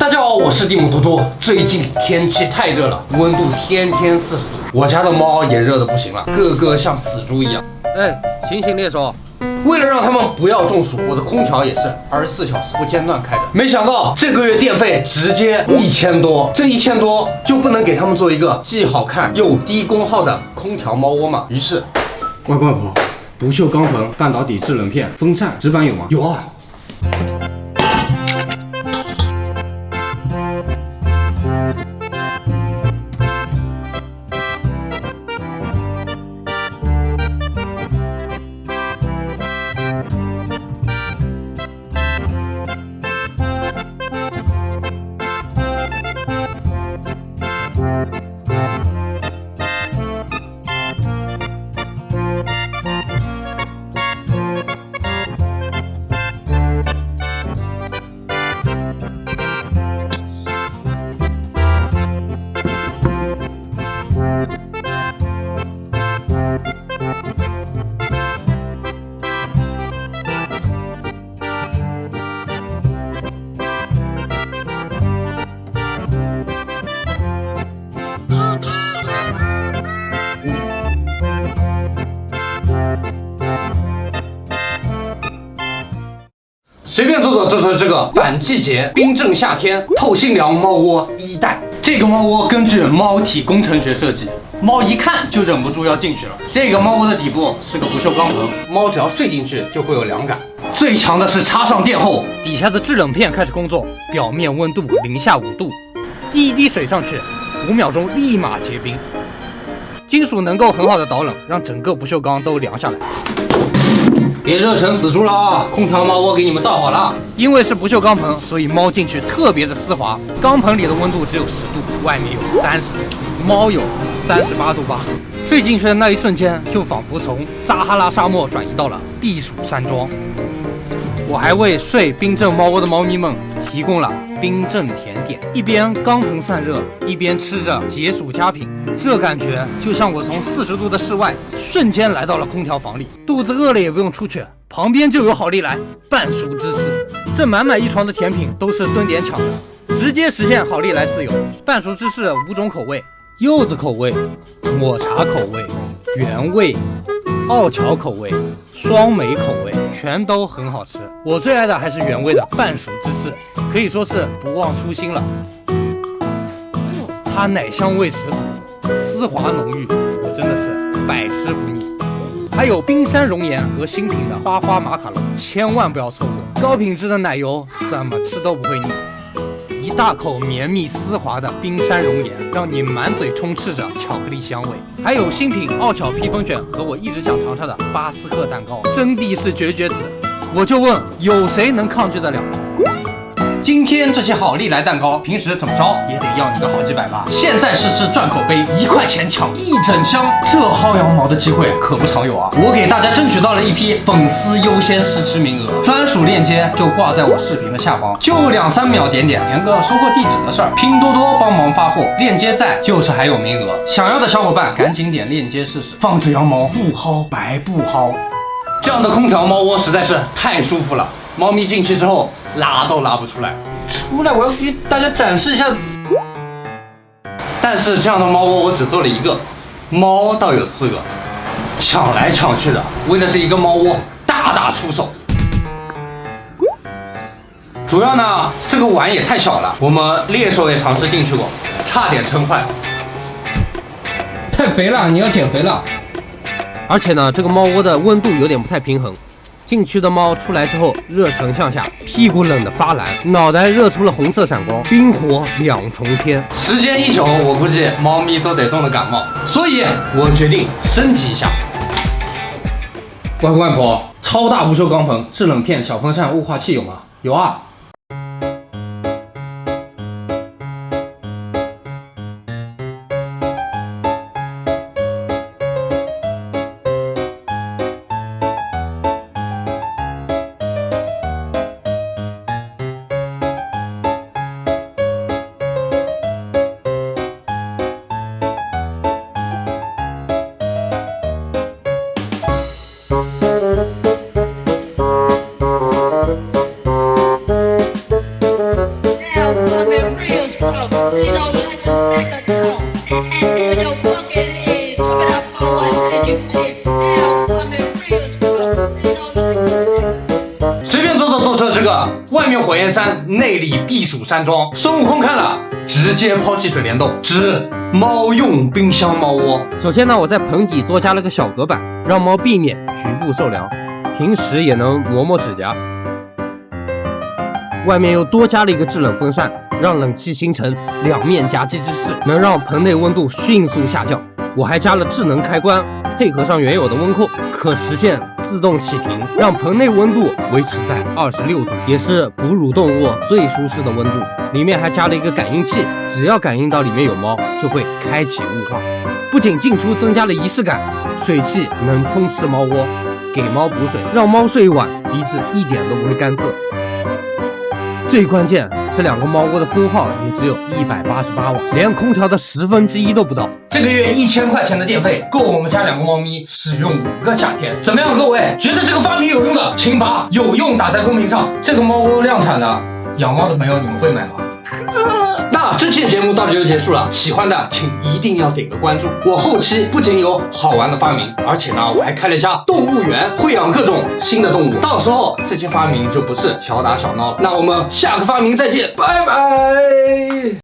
大家好，我是蒂姆多多。最近天气太热了，温度天天40度，我家的猫也热得不行了，个个像死猪一样。哎，醒醒猎手！为了让他们不要中暑，我的空调也是24小时不间断开着。没想到这个月电费直接1000多，这1000多就不能给他们做一个既好看又低功耗的空调猫窝吗？于是，乖乖婆，不锈钢棚、半导体制冷片、风扇、纸板有吗？有啊。随便走走，这是这个反季节冰镇夏天透心凉猫窝1代。这个猫窝根据猫体工程学设计，猫一看就忍不住要进去了。这个猫窝的底部是个不锈钢棚，猫只要睡进去就会有凉感。最强的是插上电后，底下的制冷片开始工作，表面温度零下5度，滴一滴水上去，5秒钟立马结冰。金属能够很好的导冷，让整个不锈钢都凉下来。别热成死猪了啊！空调猫窝给你们造好了。因为是不锈钢棚，所以猫进去特别的丝滑。钢棚里的温度只有10度，外面有30度，猫有38度8。睡进去的那一瞬间，就仿佛从撒哈拉沙漠转移到了避暑山庄。我还为睡冰镇猫窝的猫咪们提供了冰镇甜点，一边钢棚散热，一边吃着解暑佳品，这感觉就像我从40度的室外瞬间来到了空调房里，肚子饿了也不用出去，旁边就有好利来半熟芝士，这满满一床的甜品都是蹲点抢的，直接实现好利来自由。半熟芝士5种口味：柚子口味、抹茶口味、原味、奥巧口味、双莓口味，全都很好吃。我最爱的还是原味的半熟芝士，可以说是不忘初心了。它奶香味十足，丝滑浓郁，我真的是百吃不腻。还有冰山熔岩和新品的花花马卡龙，千万不要错过。高品质的奶油怎么吃都不会腻。一大口绵密丝滑的冰山熔岩，让你满嘴充斥着巧克力香味。还有新品奥巧披风卷和我一直想尝尝的巴斯克蛋糕，真的是绝绝子。我就问，有谁能抗拒得了？今天这些好利来蛋糕，平时怎么着也得要你个好几百吧。现在试吃赚口碑，1块钱抢1整箱，这薅羊毛的机会可不常有啊！我给大家争取到了一批粉丝优先试吃名额，专属链接就挂在我视频的下方，就2、3秒点填个收货地址的事儿，拼多多帮忙发货，链接在就是还有名额，想要的小伙伴赶紧点链接试试，放着羊毛不薅白不薅。这样的空调猫窝实在是太舒服了，猫咪进去之后拉都拉不出来。出来，我要给大家展示一下。但是这样的猫窝我只做了1个，猫倒有4个，抢来抢去的，为了这一个猫窝大打出手。主要呢，这个碗也太小了，我们猎手也尝试进去过，差点撑坏了。太肥了，你要减肥了。而且呢，这个猫窝的温度有点不太平衡，进去的猫出来之后热成向下，屁股冷得发蓝，脑袋热出了红色闪光，冰火2重天。时间一久，我估计猫咪都得冻得感冒，所以我决定升级一下。外婆，超大不锈钢棚、制冷片、小风扇、雾化器有吗？有啊。随便坐车这个，外面火焰山，内里避暑山庄。孙悟空看了，直接抛弃水帘洞，指猫用冰箱猫窝。首先呢，我在棚底多加了个小隔板，让猫避免局部受凉，平时也能磨磨指甲。外面又多加了一个制冷风扇，让冷气形成两面夹击之势，能让棚内温度迅速下降。我还加了智能开关，配合上原有的温控，可实现自动启停，让棚内温度维持在26度，也是哺乳动物最舒适的温度。里面还加了一个感应器，只要感应到里面有猫，就会开启雾化。不仅进出增加了仪式感，水汽能充斥猫窝，给猫补水，让猫睡一晚鼻子一点都不会干涩。最关键，这两个猫窝的功耗也只有188瓦，连空调的1/10都不到。这个月1000块钱的电费，够我们家2个猫咪使用5个夏天。怎么样，各位？觉得这个发明有用的，请把有用打在公屏上。这个猫窝量产了，养猫的朋友你们会买吗？那这期的节目到这就结束了，喜欢的请一定要点个关注。我后期不仅有好玩的发明，而且呢，我还开了一家动物园，会养各种新的动物。到时候这些发明就不是小打小闹了。那我们下个发明再见，拜拜。